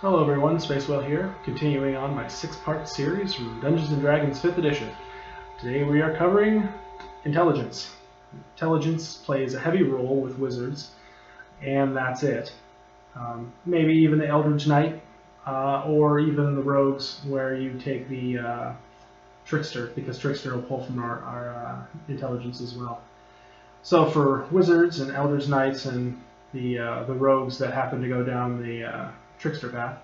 Hello everyone, Space Whale here, continuing on my 6-part series from Dungeons & Dragons 5th edition. Today we are covering intelligence. Intelligence plays a heavy role with wizards, and that's it. Maybe even the Eldritch Knight, or even the rogues, where you take the Trickster, because Trickster will pull from our intelligence as well. So for wizards and Eldritch Knights and the rogues that happen to go down the Trickster path,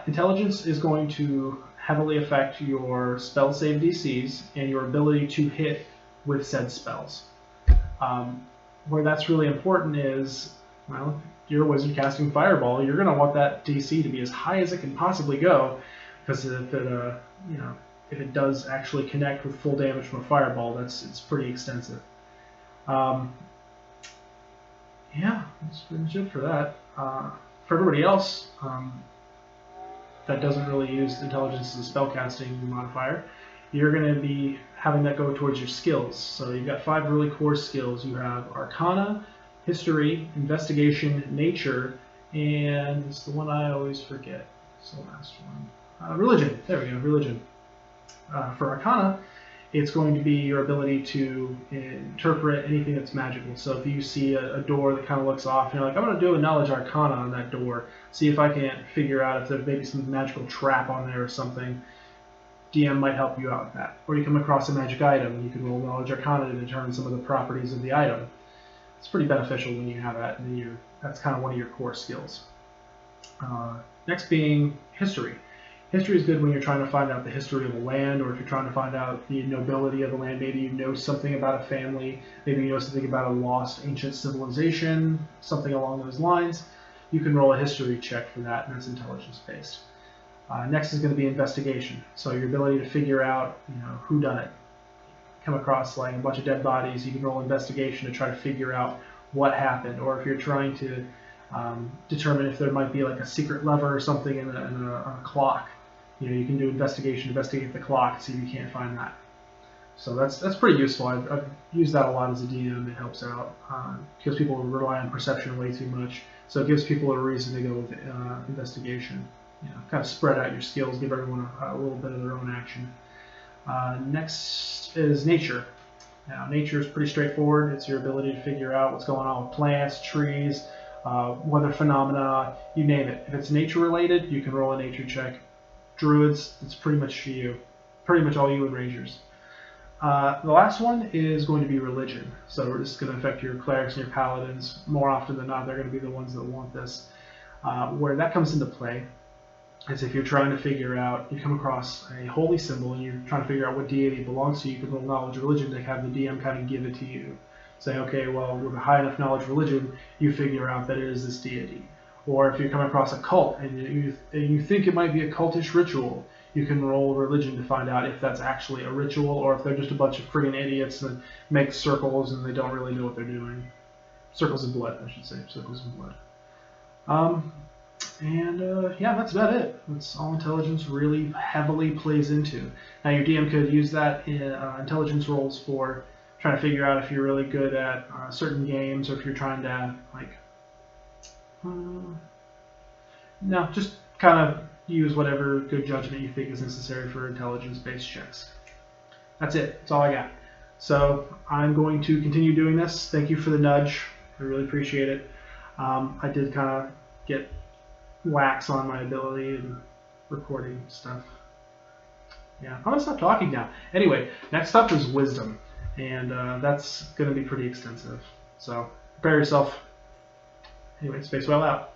intelligence is going to heavily affect your spell save DCs and your ability to hit with said spells. Where that's really important is, well, you're a wizard casting Fireball, you're going to want that DC to be as high as it can possibly go, because if it does actually connect with full damage from a Fireball, it's pretty extensive. Yeah, that's pretty much it for that. For everybody else that doesn't really use intelligence as a spellcasting modifier, you're going to be having that go towards your skills. So you've got 5 really core skills. You have Arcana, History, Investigation, Nature, and it's the one I always forget. It's the last one. Religion. There we go, Religion. For Arcana, it's going to be your ability to interpret anything that's magical. So if you see a door that kind of looks off, and you're like, I'm going to do a Knowledge Arcana on that door, see if I can't figure out if there's maybe some magical trap on there or something. DM might help you out with that. Or you come across a magic item, you can roll Knowledge Arcana to determine some of the properties of the item. It's pretty beneficial when you have that, and that's kind of one of your core skills. Next being History. History is good when you're trying to find out the history of a land, or if you're trying to find out the nobility of the land. Maybe you know something about a family, maybe you know something about a lost ancient civilization, something along those lines. You can roll a history check for that, and that's intelligence based. Next is going to be Investigation. So your ability to figure out, who done it. Come across like a bunch of dead bodies, you can roll Investigation to try to figure out what happened. Or if you're trying to determine if there might be like a secret lever or something in a clock, you can do Investigation, investigate the clock, see if you can't find that. So that's pretty useful. I've used that a lot as a DM. It helps out because people rely on perception way too much. So it gives people a reason to go with Investigation. Kind of spread out your skills, give everyone a little bit of their own action. Next is Nature. Now, Nature is pretty straightforward. It's your ability to figure out what's going on with plants, trees, weather phenomena, you name it. If it's nature related, you can roll a nature check. Druids, it's pretty much you. Pretty much all you and rangers. The last one is going to be Religion. So this is going to affect your clerics and your paladins. More often than not, they're going to be the ones that want this. Where that comes into play is if you're trying to figure out, you come across a holy symbol and you're trying to figure out what deity it belongs to, you can roll Knowledge Religion to have the DM kind of give it to you. Say, okay, well, with a high enough Knowledge Religion, you figure out that it is this deity. Or if you come across a cult and you think it might be a cultish ritual, you can roll Religion to find out if that's actually a ritual or if they're just a bunch of friggin' idiots that make circles and they don't really know what they're doing. Circles of blood, I should say. Circles of blood. Yeah, that's about it. That's all intelligence really heavily plays into. Now your DM could use that in intelligence rolls for trying to figure out if you're really good at certain games, or if you're trying to no, just kind of use whatever good judgment you think is necessary for intelligence-based checks. That's it. That's all I got. So I'm going to continue doing this. Thank you for the nudge. I really appreciate it. I did kind of get wax on my ability and recording stuff. Yeah, I'm going to stop talking now. Anyway, next up is Wisdom, and that's going to be pretty extensive. So prepare yourself. Anyway, Space Whale out.